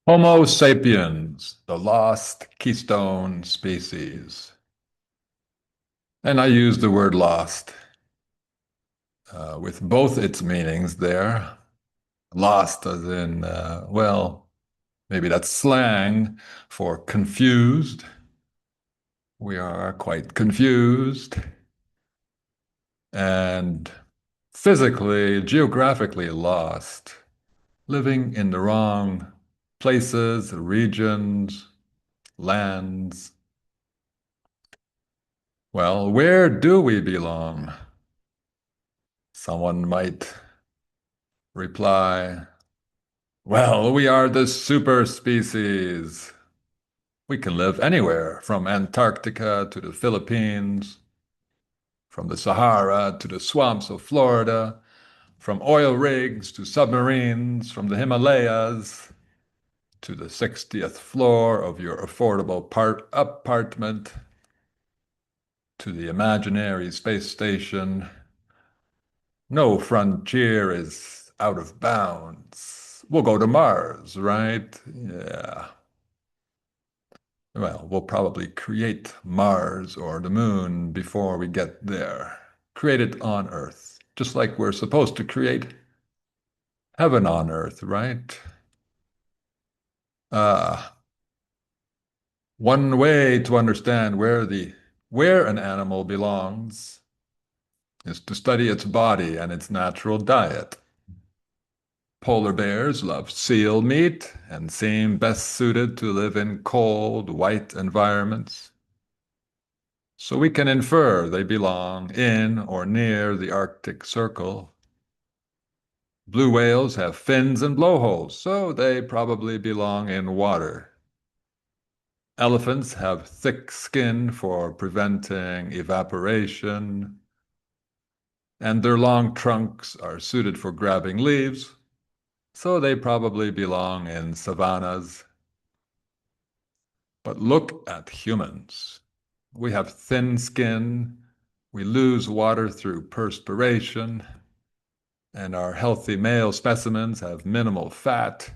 Homo sapiens, the lost Keystone species. And I use the word lost with both its meanings there. Lost as in, well, maybe that's slang for confused. We are quite confused. And physically, geographically lost, living in the wrong places, regions, lands. Well, where do we belong? Someone might reply, well, we are the super species. We can live anywhere, from Antarctica to the Philippines, from the Sahara to the swamps of Florida, from oil rigs to submarines, from the Himalayas to the 60th floor of your affordable apartment, to the imaginary space station. No frontier is out of bounds. We'll go to Mars, right? Yeah. Well, we'll probably create Mars or the moon before we get there. Create it on Earth, just like we're supposed to create heaven on Earth, right? Uh, One way to understand where an animal belongs is to study its body and its natural diet. Polar bears love seal meat and seem best suited to live in cold, white environments. So we can infer they belong in or near the Arctic Circle. Blue whales have fins and blowholes, so they probably belong in water. Elephants have thick skin for preventing evaporation, and their long trunks are suited for grabbing leaves, so they probably belong in savannas. But look at humans. We have thin skin, we lose water through perspiration, and our healthy male specimens have minimal fat,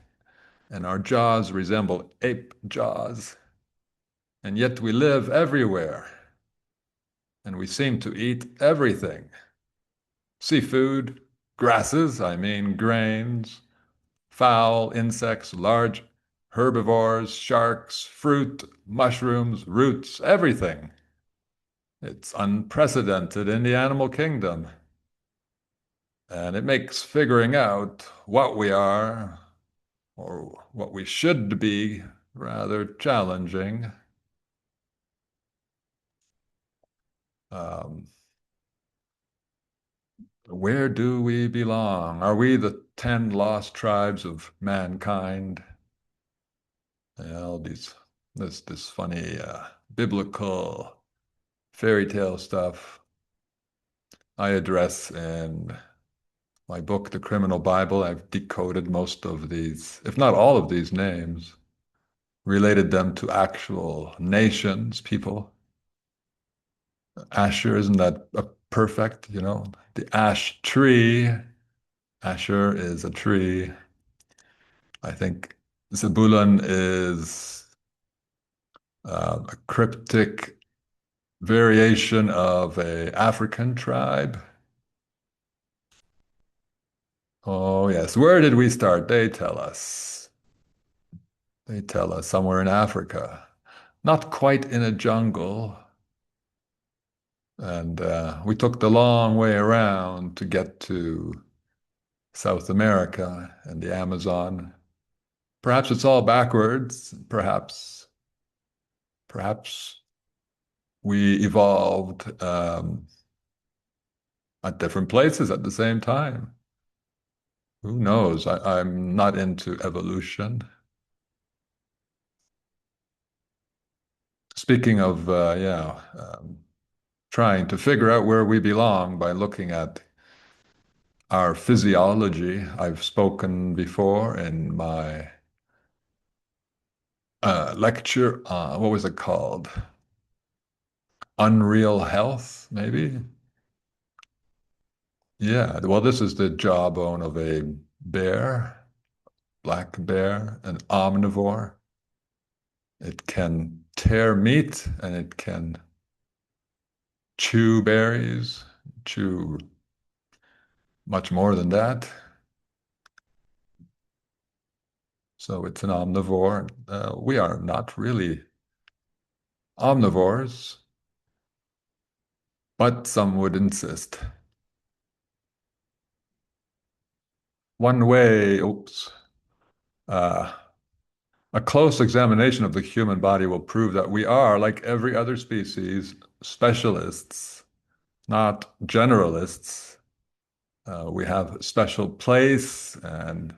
and our jaws resemble ape jaws. And yet we live everywhere, and we seem to eat everything. Seafood, grasses, I mean grains, fowl, insects, large herbivores, sharks, fruit, mushrooms, roots, everything. It's unprecedented in the animal kingdom. And it makes figuring out what we are or what we should be rather challenging. Um, where do we belong? Are we the 10 lost tribes of mankind? Well, this funny biblical fairy tale stuff I address in my book, The Criminal Bible. I've decoded most of these, if not all of these names, related them to actual nations, people. Asher, isn't that a perfect, the ash tree. Asher is a tree. I think Zebulun is a cryptic variation of a African tribe. Oh, yes. Where did we start? They tell us. They tell us somewhere in Africa. Not quite in a jungle. And we took the long way around to get to South America and the Amazon. Perhaps it's all backwards. Perhaps we evolved at different places at the same time. Who knows? I'm not into evolution. Speaking of, trying to figure out where we belong by looking at our physiology, I've spoken before in my lecture. What was it called? Unreal Health, maybe? Yeah, well, this is the jawbone of a bear, black bear, an omnivore. It can tear meat and it can chew berries, chew much more than that. So it's an omnivore. We are not really omnivores, but some would insist. One way, uh, a close examination of the human body will prove that we are, like every other species, specialists, not generalists. We have a special place, and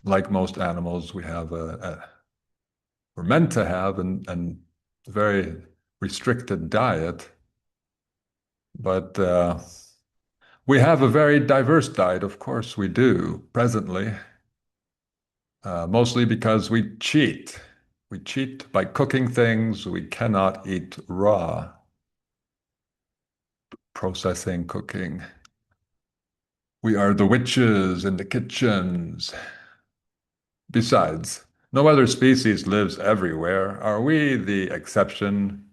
like most animals, we're meant to have a very restricted diet, but we have a very diverse diet. Of course, we do presently, mostly because we cheat. We cheat by cooking things we cannot eat raw, processing cooking. We are the witches in the kitchens. Besides, no other species lives everywhere. Are we the exception?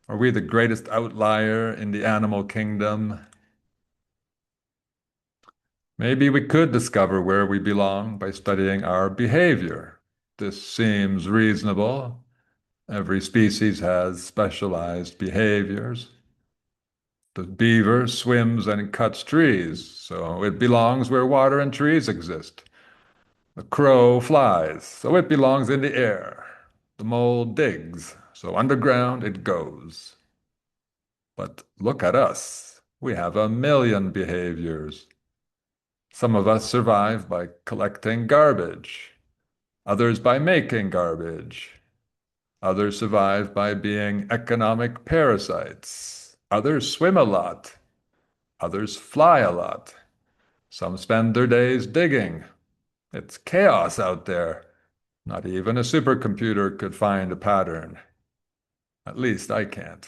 Are we the greatest outlier in the animal kingdom? Maybe we could discover where we belong by studying our behavior. This seems reasonable. Every species has specialized behaviors. The beaver swims and cuts trees, so it belongs where water and trees exist. The crow flies, so it belongs in the air. The mole digs, so underground it goes. But look at us. We have a million behaviors. Some of us survive by collecting garbage, others by making garbage. Others survive by being economic parasites. Others swim a lot. Others fly a lot. Some spend their days digging. It's chaos out there. Not even a supercomputer could find a pattern. At least I can't.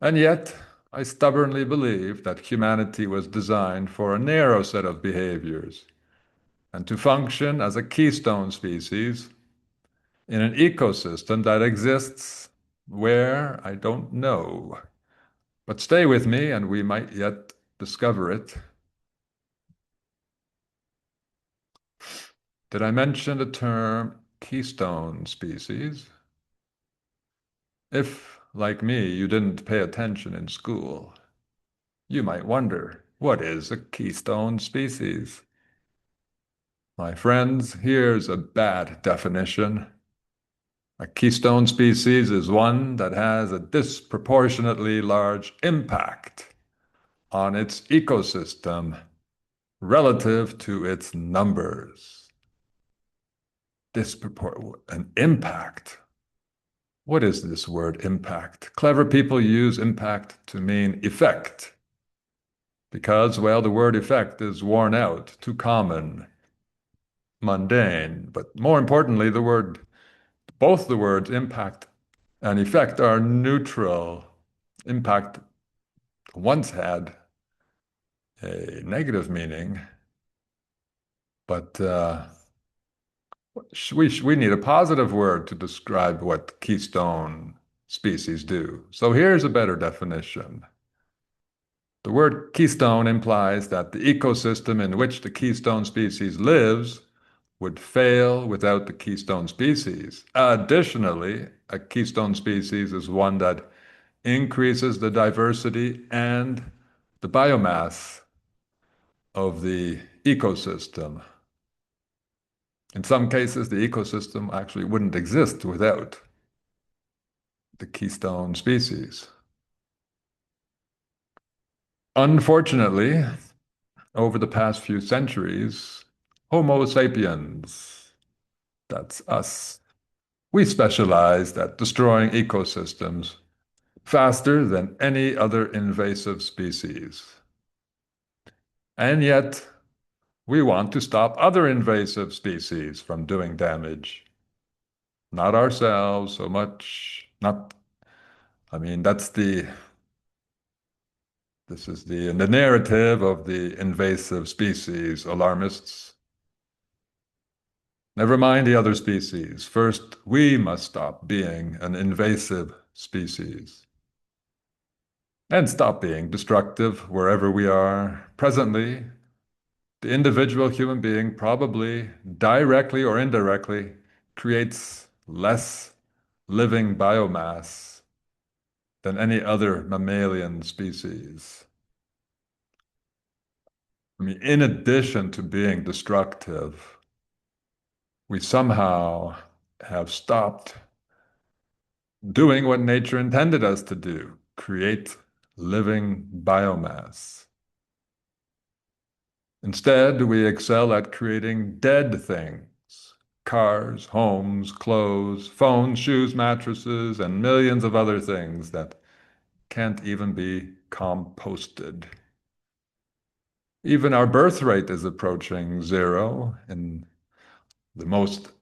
And yet, I stubbornly believe that humanity was designed for a narrow set of behaviors and to function as a keystone species in an ecosystem that exists where I don't know. But stay with me and we might yet discover it. Did I mention the term keystone species? If, like me, you didn't pay attention in school, you might wonder, what is a keystone species? My friends, here's a bad definition. A keystone species is one that has a disproportionately large impact on its ecosystem relative to its numbers. An impact. What is this word impact? Clever people use impact to mean effect because, well, the word effect is worn out, too common, mundane. But more importantly, both the words impact and effect are neutral. Impact once had a negative meaning, but we need a positive word to describe what keystone species do. So here's a better definition. The word keystone implies that the ecosystem in which the keystone species lives would fail without the keystone species. Additionally, a keystone species is one that increases the diversity and the biomass of the ecosystem. In some cases, the ecosystem actually wouldn't exist without the keystone species. Unfortunately, over the past few centuries, Homo sapiens, that's us, we specialized at destroying ecosystems faster than any other invasive species. And yet, we want to stop other invasive species from doing damage. Not ourselves so much, not, I mean, this is the narrative of the invasive species alarmists. Never mind the other species. First, we must stop being an invasive species and stop being destructive wherever we are. Presently, the individual human being probably directly or indirectly creates less living biomass than any other mammalian species. I mean, in addition to being destructive, we somehow have stopped doing what nature intended us to do, create living biomass. Instead, we excel at creating dead things: cars, homes, clothes, phones, shoes, mattresses, and millions of other things that can't even be composted. Even our birth rate is approaching zero in the most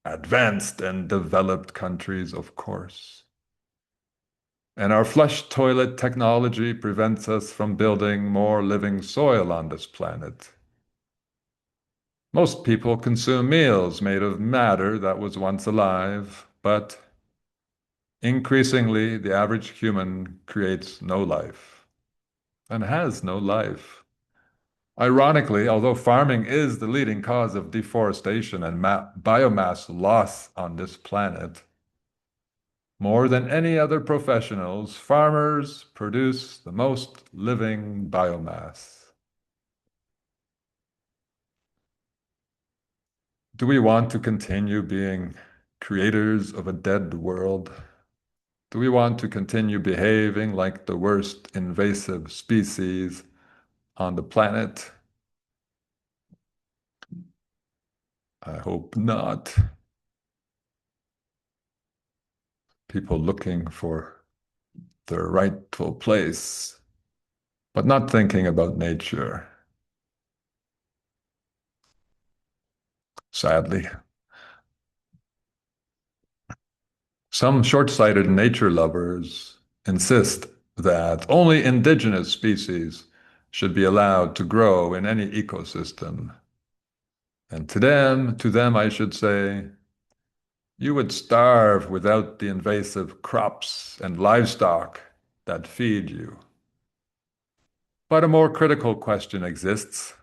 advanced and developed countries, of course. And our flush toilet technology prevents us from building more living soil on this planet. Most people consume meals made of matter that was once alive, but increasingly the average human creates no life and has no life. Ironically, although farming is the leading cause of deforestation and biomass loss on this planet, more than any other professionals, farmers produce the most living biomass. Do we want to continue being creators of a dead world? Do we want to continue behaving like the worst invasive species on the planet? I hope not. People looking for their rightful place, but not thinking about nature, sadly. Some short-sighted nature lovers insist that only indigenous species should be allowed to grow in any ecosystem. And to them I should say, you would starve without the invasive crops and livestock that feed you. But a more critical question exists.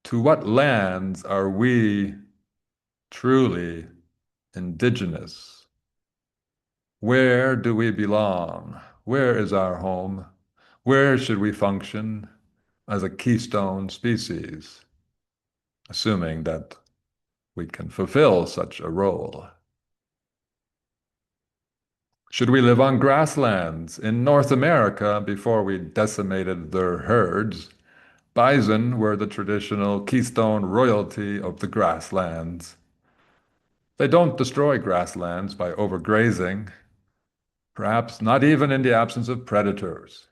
To what lands are we truly indigenous? Where do we belong? Where is our home? Where should we function as a keystone species, assuming that we can fulfill such a role? Should we live on grasslands? In North America, before we decimated their herds, bison were the traditional keystone royalty of the grasslands. They don't destroy grasslands by overgrazing, perhaps not even in the absence of predators.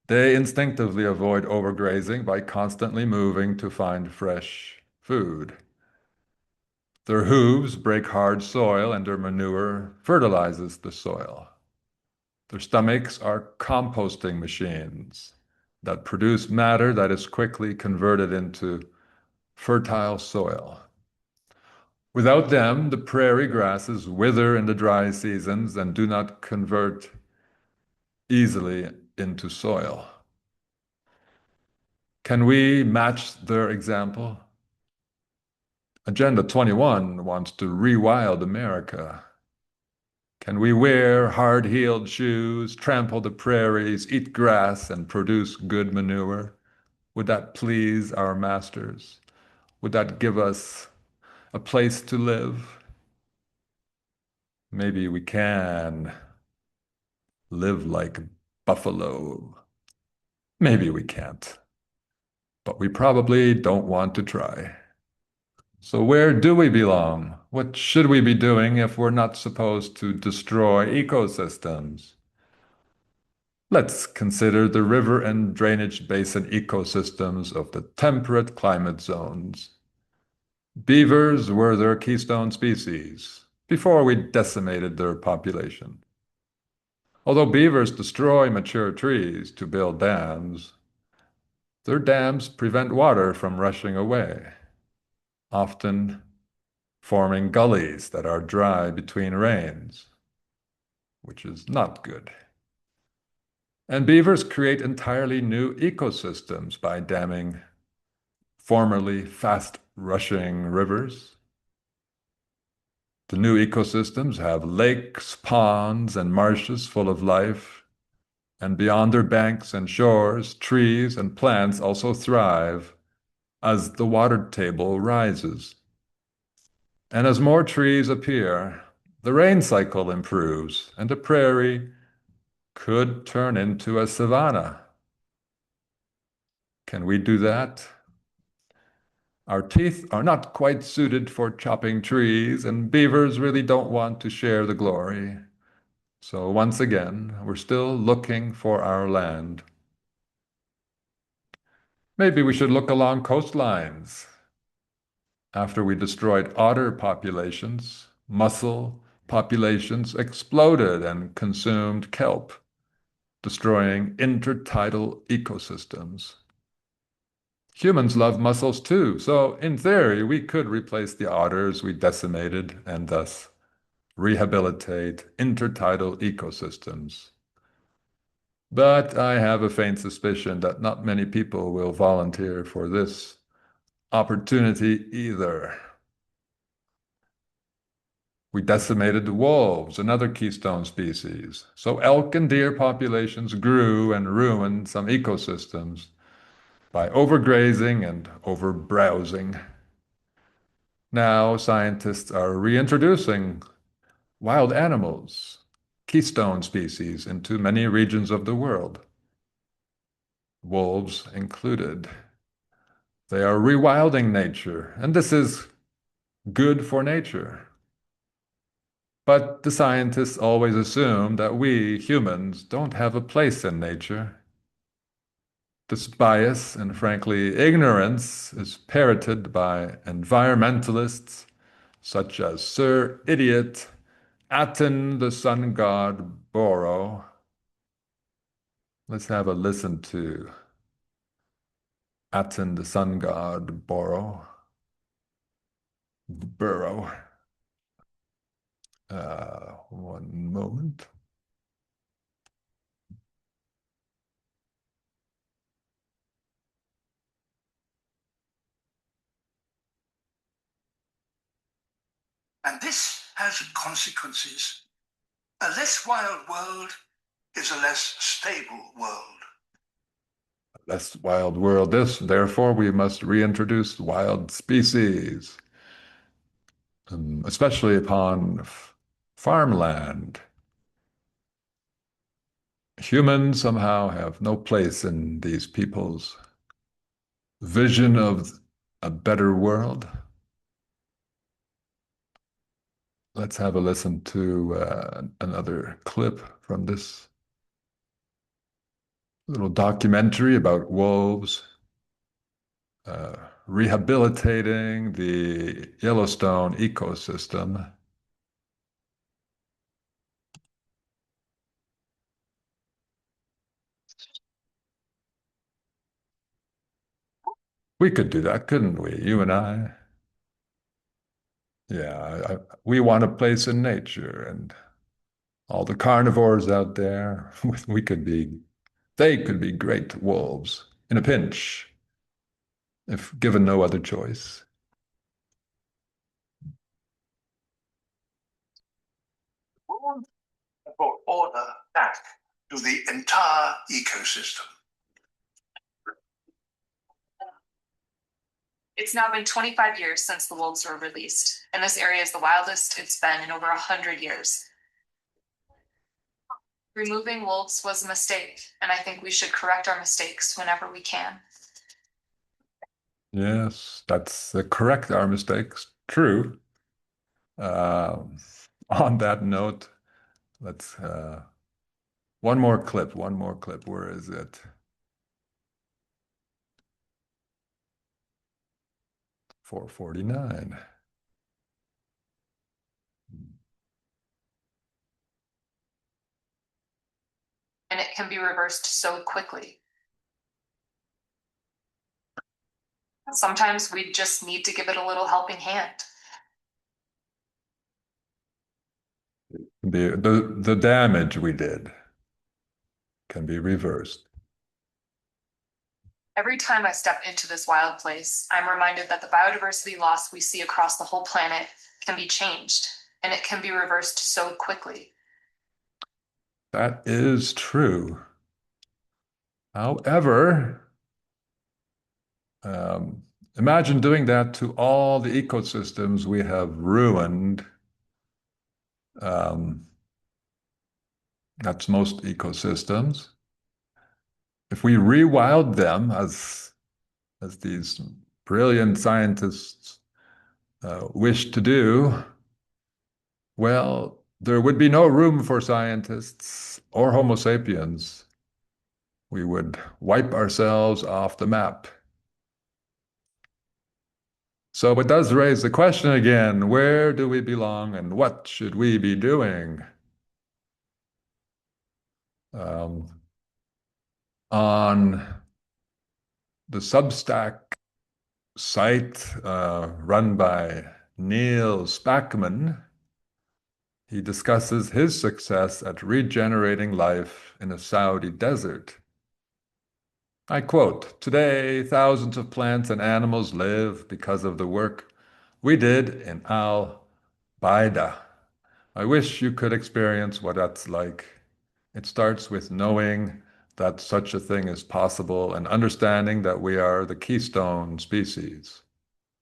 They instinctively avoid overgrazing by constantly moving to find fresh food. Their hooves break hard soil and their manure fertilizes the soil. Their stomachs are composting machines that produce matter that is quickly converted into fertile soil. Without them, the prairie grasses wither in the dry seasons and do not convert easily into soil. Can we match their example? Agenda 21 wants to rewild America. Can we wear hard-heeled shoes, trample the prairies, eat grass, and produce good manure? Would that please our masters? Would that give us a place to live? Maybe we can live like buffalo. Maybe we can't, but we probably don't want to try. So where do we belong? What should we be doing if we're not supposed to destroy ecosystems? Let's consider the river and drainage basin ecosystems of the temperate climate zones. Beavers were their keystone species before we decimated their population. Although beavers destroy mature trees to build dams, their dams prevent water from rushing away. Often, forming gullies that are dry between rains, which is not good. And beavers create entirely new ecosystems by damming formerly fast-rushing rivers. The new ecosystems have lakes, ponds, and marshes full of life, and beyond their banks and shores, trees and plants also thrive as the water table rises. And as more trees appear, the rain cycle improves, and a prairie could turn into a savanna. Can we do that? Our teeth are not quite suited for chopping trees, and beavers really don't want to share the glory. So once again, we're still looking for our land. Maybe we should look along coastlines. After we destroyed otter populations, mussel populations exploded and consumed kelp, destroying intertidal ecosystems. Humans love mussels too, so in theory, we could replace the otters we decimated and thus rehabilitate intertidal ecosystems. But I have a faint suspicion that not many people will volunteer for this opportunity either. We decimated the wolves, another keystone species, so elk and deer populations grew and ruined some ecosystems by overgrazing and overbrowsing. Now scientists are reintroducing wild animals, keystone species, into many regions of the world, wolves included. They are rewilding nature, and this is good for nature. But the scientists always assume that we humans don't have a place in nature. This bias and frankly ignorance is parroted by environmentalists such as Sir Idiot Aten the sun god Boro. Let's have a listen to Aten the sun god Boro. Burrow. One moment. And this has consequences. A less wild world is a less stable world. Less wild world this, therefore we must reintroduce wild species, especially upon farmland. Humans somehow have no place in these people's vision of a better world. Let's have a listen to another clip from this little documentary about wolves uh, rehabilitating the Yellowstone ecosystem. We could do that, couldn't we? You and I. Yeah, we want a place in nature, and all the carnivores out there, they could be great wolves in a pinch, if given no other choice. Wolves brought order back to the entire ecosystem. It's now been 25 years since the wolves were released, and this area is the wildest it's been in over 100 years. Removing wolves was a mistake, and I think we should correct our mistakes whenever we can. Yes, that's correct, our mistakes. True. Uh, on that note, let's one more clip, one more clip. Where is it? 449. And it can be reversed so quickly. Sometimes we just need to give it a little helping hand. The damage we did can be reversed. Every time I step into this wild place, I'm reminded that the biodiversity loss we see across the whole planet can be changed, and it can be reversed so quickly. That is true. However, imagine doing that to all the ecosystems we have ruined. Um, that's most ecosystems. If we rewild them, as these brilliant scientists wish to do, well, there would be no room for scientists or Homo sapiens. We would wipe ourselves off the map. So it does raise the question again, where do we belong and what should we be doing? Um, on the Substack site run by Neil Spackman, he discusses his success at regenerating life in a Saudi desert. I quote, "Today, thousands of plants and animals live because of the work we did in Al Baida. I wish you could experience what that's like. It starts with knowing that such a thing is possible and understanding that we are the Keystone species,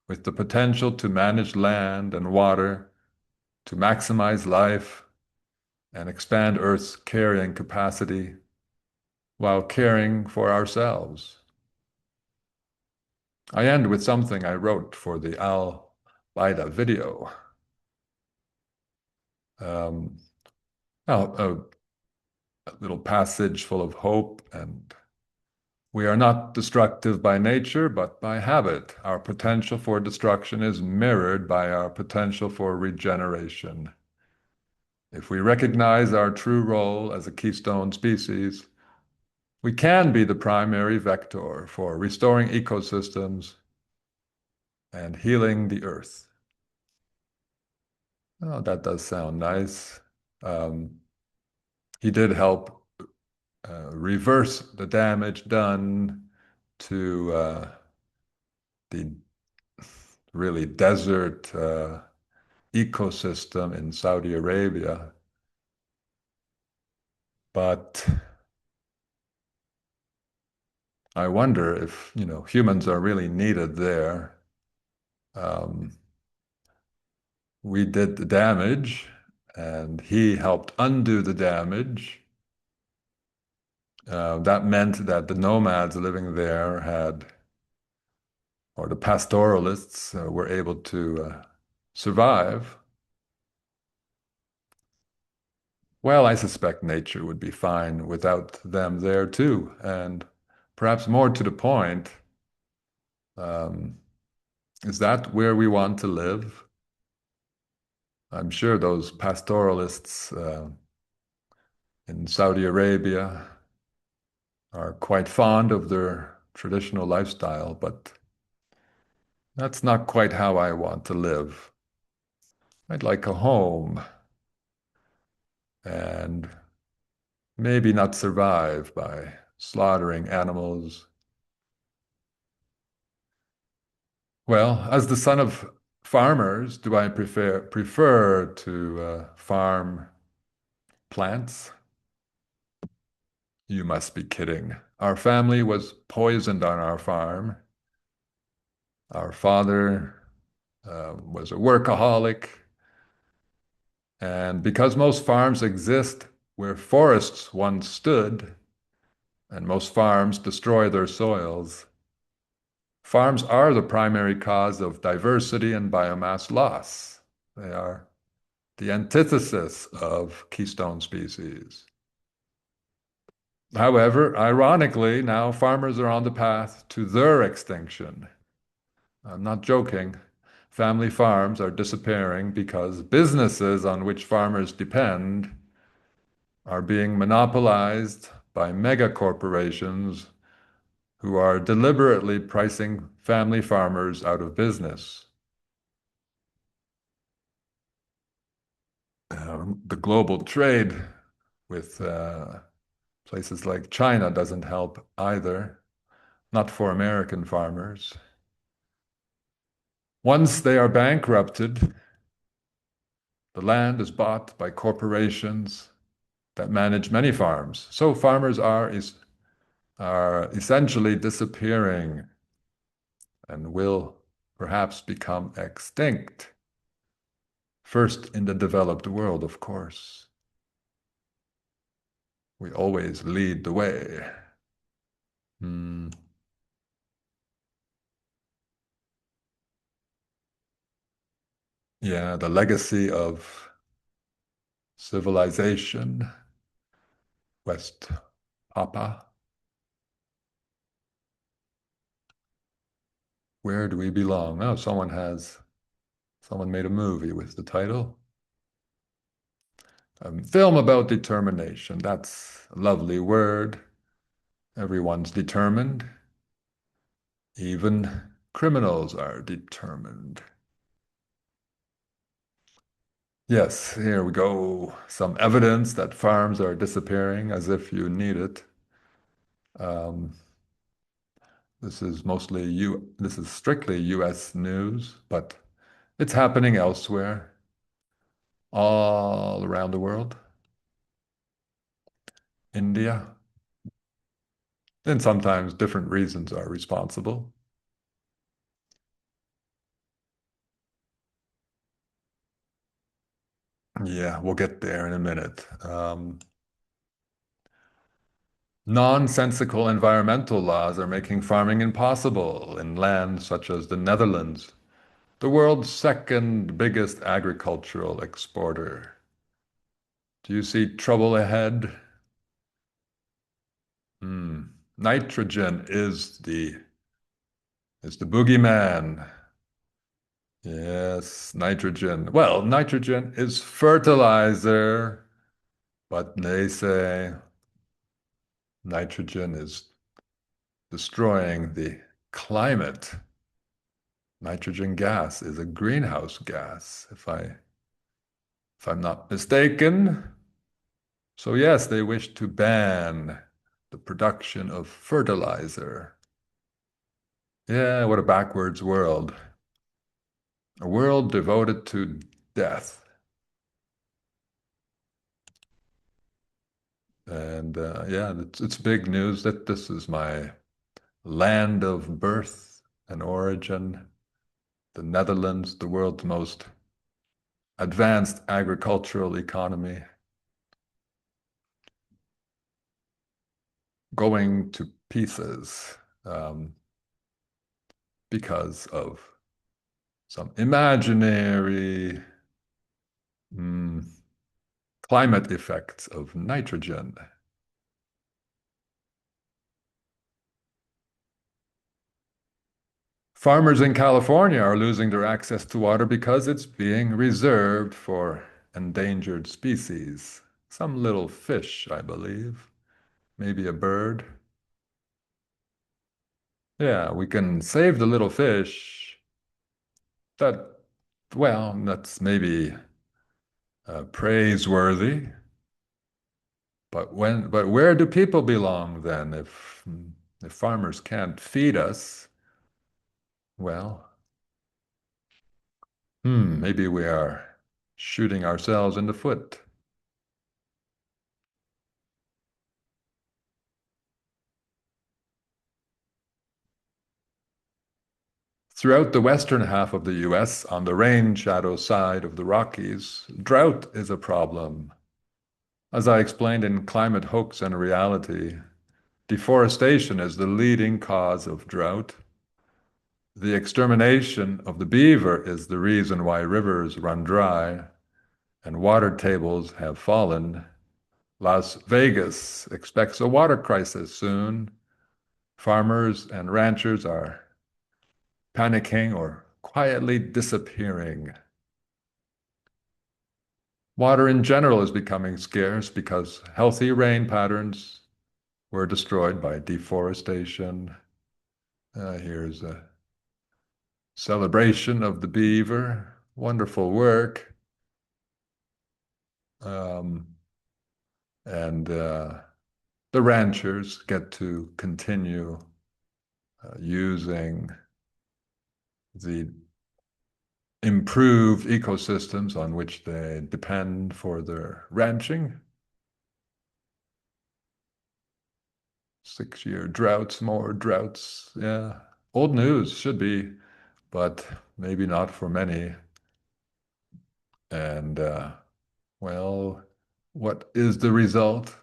with the potential to manage land and water, to maximize life and expand Earth's carrying capacity while caring for ourselves." I end with something I wrote for the Al Baida video. Um, a little passage full of hope, and we are not destructive by nature, but by habit. Our potential for destruction is mirrored by our potential for regeneration. If we recognize our true role as a keystone species, we can be the primary vector for restoring ecosystems and healing the earth. Oh, that does sound nice. Um, he did help reverse the damage done to the really desert ecosystem in Saudi Arabia. But I wonder if, humans are really needed there. Um, we did the damage, and he helped undo the damage. That meant that the nomads living there or the pastoralists were able to survive. Well, I suspect nature would be fine without them there too. And perhaps more to the point, um, is that where we want to live? I'm sure those pastoralists in Saudi Arabia are quite fond of their traditional lifestyle, but that's not quite how I want to live. I'd like a home and maybe not survive by slaughtering animals. Well, as the son of farmers, do I prefer to farm plants? You must be kidding. Our family was poisoned on our farm. Our father was a workaholic. And because most farms exist where forests once stood, and most farms destroy their soils, farms are the primary cause of diversity and biomass loss. They are the antithesis of keystone species. However, ironically, now farmers are on the path to their extinction. I'm not joking. Family farms are disappearing because businesses on which farmers depend are being monopolized by mega corporations who are deliberately pricing family farmers out of business. The global trade with places like China doesn't help either, not for American farmers. Once they are bankrupted, the land is bought by corporations that manage many farms. So farmers are essentially disappearing and will perhaps become extinct. First in the developed world, of course. We always lead the way. Hmm. Yeah, the legacy of civilization, West Papa. Where do we belong? Oh, someone made a movie with the title. A film about determination. That's a lovely word. Everyone's determined. Even criminals are determined. Yes, here we go. Some evidence that farms are disappearing as if you need it. Um, this is strictly US news, but it's happening elsewhere, all around the world. India, and sometimes different reasons are responsible. Yeah, we'll get there in a minute. Nonsensical environmental laws are making farming impossible in lands such as the Netherlands, the world's second biggest agricultural exporter. Do you see trouble ahead? Hmm. Nitrogen is the boogeyman. Yes, nitrogen. Well, nitrogen is fertilizer, but they say nitrogen is destroying the climate. Nitrogen gas is a greenhouse gas, if I'm not mistaken. So yes, they wish to ban the production of fertilizer. Yeah, what a backwards world. A world devoted to death. And yeah, it's big news that this is my land of birth and origin, the Netherlands, the world's most advanced agricultural economy, going to pieces because of some imaginary mm, climate effects of nitrogen. Farmers in California are losing their access to water because it's being reserved for endangered species. Some little fish, I believe. Maybe a bird. Yeah, we can save the little fish. That, well, that's maybe praiseworthy. But where do people belong then? If farmers can't feed us, well, maybe we are shooting ourselves in the foot. Throughout the western half of the US, on the rain shadow side of the Rockies, drought is a problem. As I explained in Climate Hoax and Reality, deforestation is the leading cause of drought. The extermination of the beaver is the reason why rivers run dry and water tables have fallen. Las Vegas expects a water crisis soon. Farmers and ranchers are panicking or quietly disappearing. Water in general is becoming scarce because healthy rain patterns were destroyed by deforestation. Here's a celebration of the beaver. Wonderful work. Um, and the ranchers get to continue using the improved ecosystems on which they depend for their ranching. 6-year droughts, more droughts. Yeah, old news should be, but maybe not for many. And well, what is the result?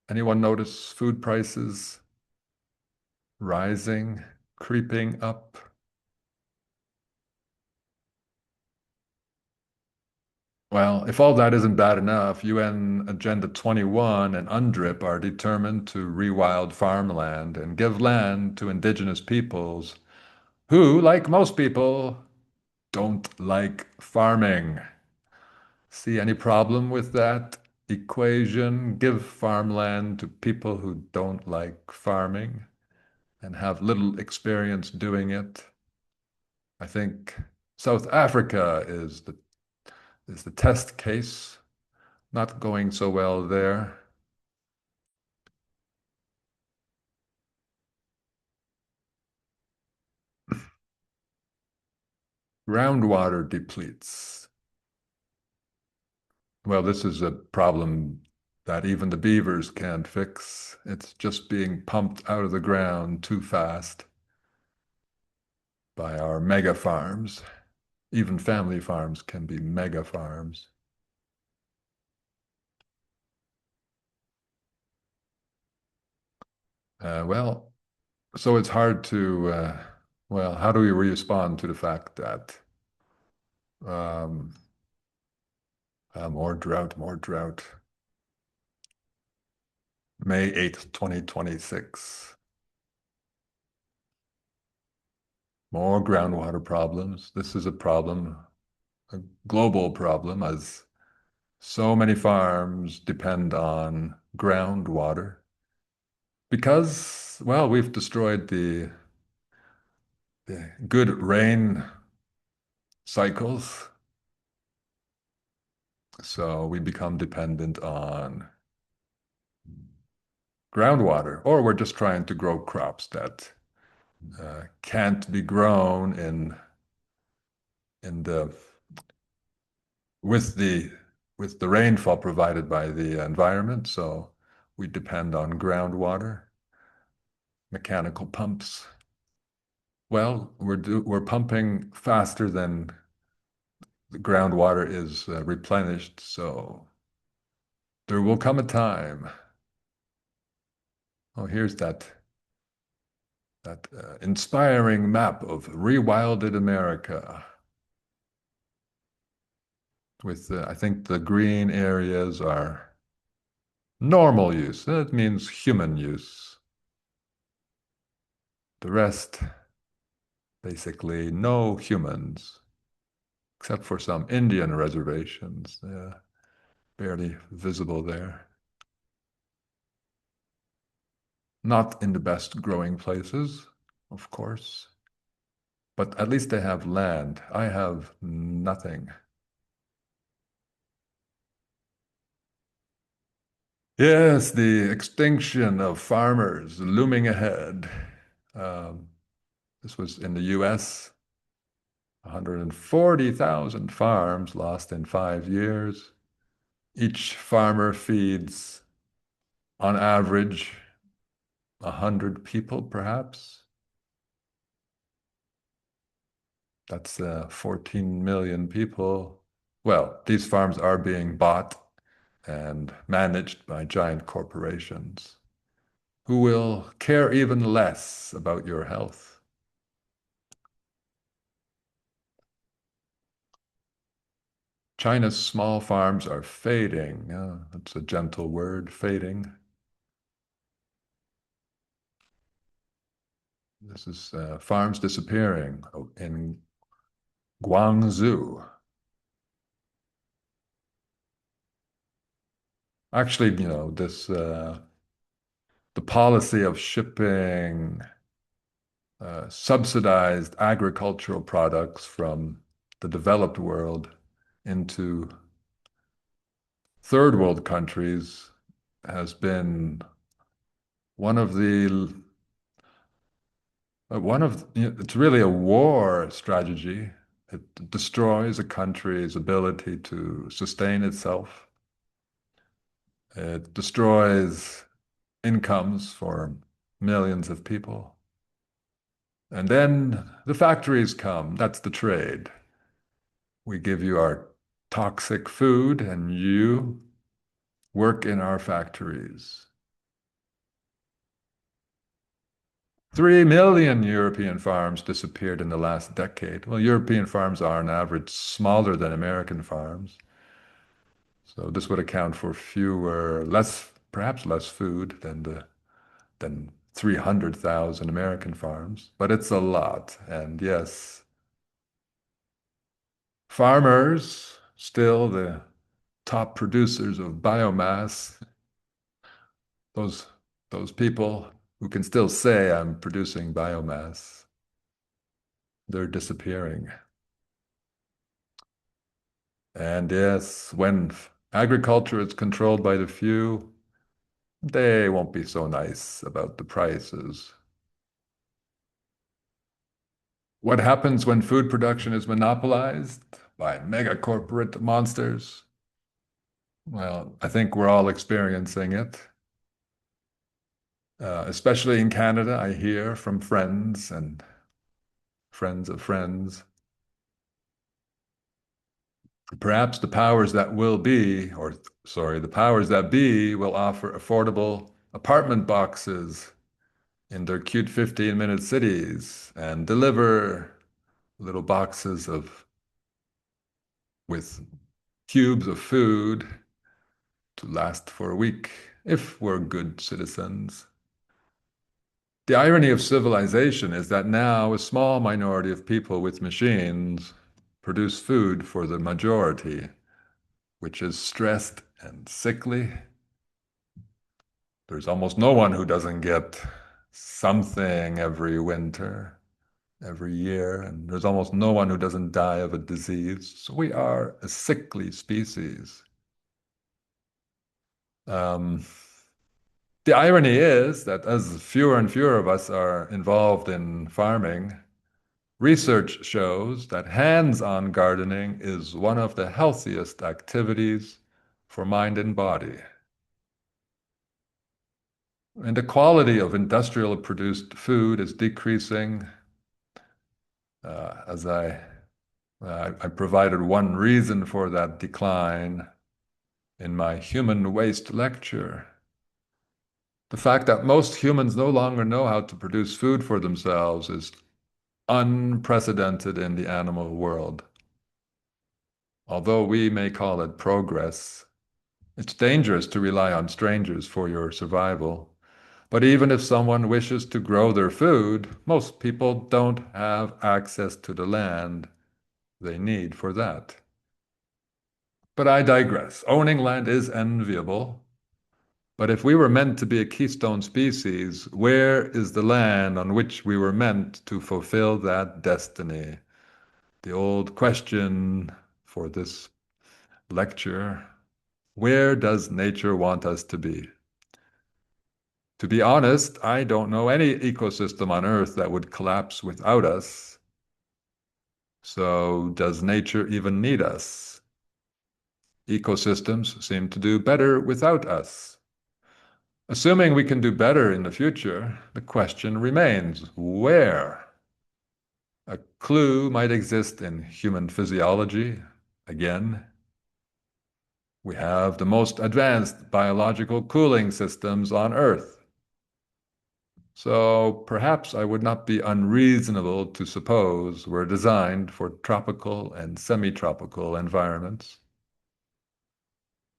Anyone notice food prices rising, creeping up? Well, if all that isn't bad enough, UN Agenda 21 and UNDRIP are determined to rewild farmland and give land to indigenous peoples who, like most people, don't like farming. See any problem with that equation? Give farmland to people who don't like farming and have little experience doing it. I think South Africa is the test case. Not going so well there. Groundwater depletes. Well, this is a problem that even the beavers can't fix. It's just being pumped out of the ground too fast by our mega farms. Even family farms can be mega farms. Well, so it's hard to, well, how do we respond to the fact that um, more drought, more drought? May 8th, 2026. More groundwater problems. This is a problem, a global problem, as so many farms depend on groundwater because, well, we've destroyed the good rain cycles. So we become dependent on groundwater, or we're just trying to grow crops that can't be grown in the with the with the rainfall provided by the environment. So we depend on groundwater, mechanical pumps. Well, we're pumping faster than the groundwater is replenished, so there will come a time. Oh, here's that inspiring map of rewilded America with I think the green areas are normal use. That means human use. The rest, basically, no humans, except for some Indian reservations. Barely visible there. Not in the best growing places, of course, but at least they have land. I have nothing. Yes, the extinction of farmers looming ahead. Um, this was in the US, 140,000 farms lost in 5 years. Each farmer feeds, on average, 100 people, perhaps. That's 14 million people. Well, these farms are being bought and managed by giant corporations who will care even less about your health. China's small farms are fading. That's a gentle word, fading. This is farms disappearing in Guangzhou. Actually, the policy of shipping subsidized agricultural products from the developed world into third world countries has been one of the it's really a war strategy. It destroys a country's ability to sustain itself. It destroys incomes for millions of people. And then the factories come. That's the trade. We give you our toxic food and you work in our factories. 3 million European farms disappeared in the last decade. Well, European farms are on average smaller than American farms. So this would account for perhaps less food than 300,000 American farms, but it's a lot. And yes, farmers, still the top producers of biomass, those those people who can still say I'm producing biomass, they're disappearing. And yes, when agriculture is controlled by the few, they won't be so nice about the prices. What happens when food production is monopolized by mega corporate monsters? Well, I think we're all experiencing it. Especially in Canada, I hear from friends and friends of friends. Perhaps the powers that will be, or sorry, the powers that be will offer affordable apartment boxes in their cute 15-minute cities and deliver little boxes of with cubes of food to last for a week if we're good citizens. The irony of civilization is that now a small minority of people with machines produce food for the majority, which is stressed and sickly. There's almost no one who doesn't get something every winter, every year, and there's almost no one who doesn't die of a disease. So we are a sickly species. Um, the irony is that as fewer and fewer of us are involved in farming, research shows that hands-on gardening is one of the healthiest activities for mind and body. And the quality of industrial produced food is decreasing. As I provided one reason for that decline in my human waste lecture. The fact that most humans no longer know how to produce food for themselves is unprecedented in the animal world. Although we may call it progress, it's dangerous to rely on strangers for your survival. But even if someone wishes to grow their food, most people don't have access to the land they need for that. But I digress. Owning land is enviable. But if we were meant to be a keystone species, where is the land on which we were meant to fulfill that destiny? The old question for this lecture, where does nature want us to be? To be honest, I don't know any ecosystem on Earth that would collapse without us. So does nature even need us? Ecosystems seem to do better without us. Assuming we can do better in the future, the question remains, where? A clue might exist in human physiology. Again, we have the most advanced biological cooling systems on Earth. So perhaps I would not be unreasonable to suppose we're designed for tropical and semi-tropical environments.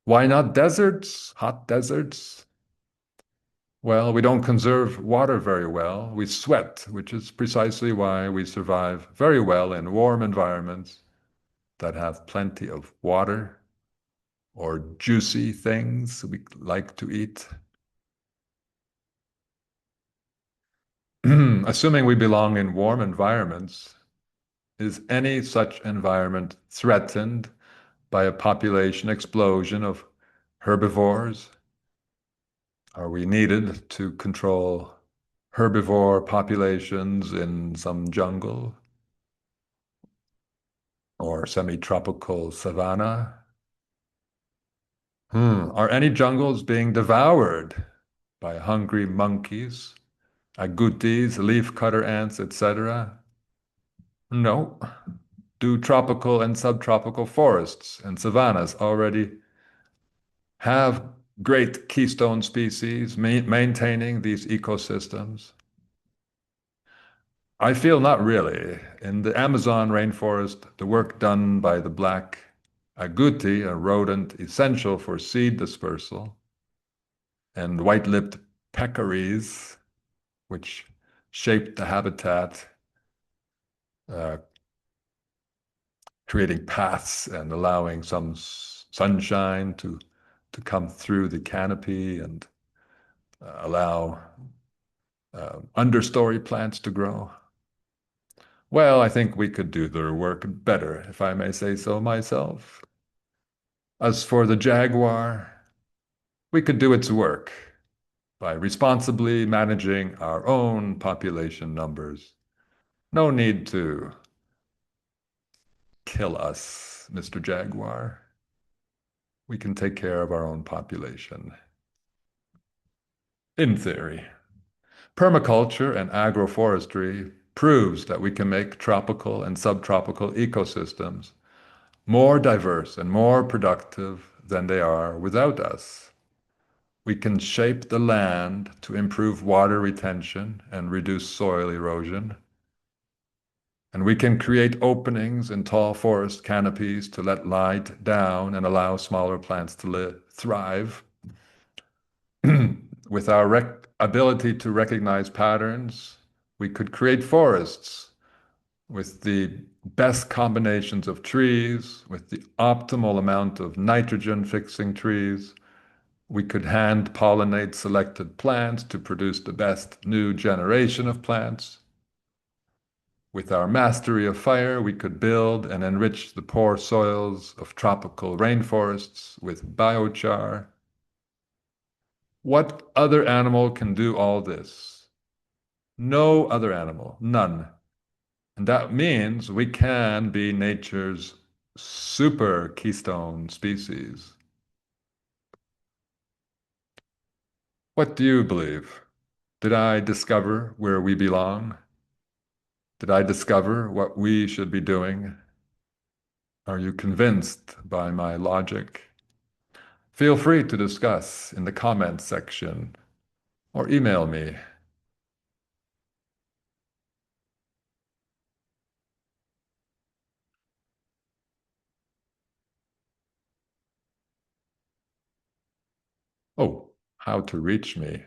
Why not deserts, hot deserts? Well, we don't conserve water very well. We sweat, which is precisely why we survive very well in warm environments that have plenty of water or juicy things we like to eat. Assuming we belong in warm environments, is any such environment threatened by a population explosion of herbivores? Are we needed to control herbivore populations in some jungle or semi-tropical savanna? Are any jungles being devoured by hungry monkeys, agoutis, leafcutter ants, etc.? No. Do tropical and subtropical forests and savannas already have great keystone species maintaining these ecosystems? I feel not really. In the Amazon rainforest, the work done by the black agouti, a rodent essential for seed dispersal, and white-lipped peccaries, which shaped the habitat, uh, creating paths and allowing some sunshine to come through the canopy and allow understory plants to grow. Well, I think we could do their work better, if I may say so myself. As for the jaguar, we could do its work by responsibly managing our own population numbers. No need to kill us, Mr. Jaguar. We can take care of our own population. In theory. Permaculture and agroforestry proves that we can make tropical and subtropical ecosystems more diverse and more productive than they are without us. We can shape the land to improve water retention and reduce soil erosion. And we can create openings in tall forest canopies to let light down and allow smaller plants to thrive. With our ability to recognize patterns, we could create forests with the best combinations of trees, with the optimal amount of nitrogen-fixing trees. We could hand pollinate selected plants to produce the best new generation of plants. With our mastery of fire, we could build and enrich the poor soils of tropical rainforests with biochar. What other animal can do all this? No other animal, none. And that means we can be nature's super keystone species. What do you believe? Did I discover where we belong? Did I discover what we should be doing? Are you convinced by my logic? Feel free to discuss in the comments section or email me. Oh, how to reach me?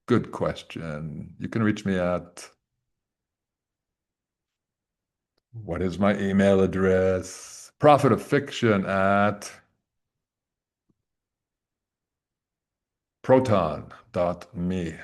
Good question. You can reach me at, what is my email address? Prophetoffiction at proton.me.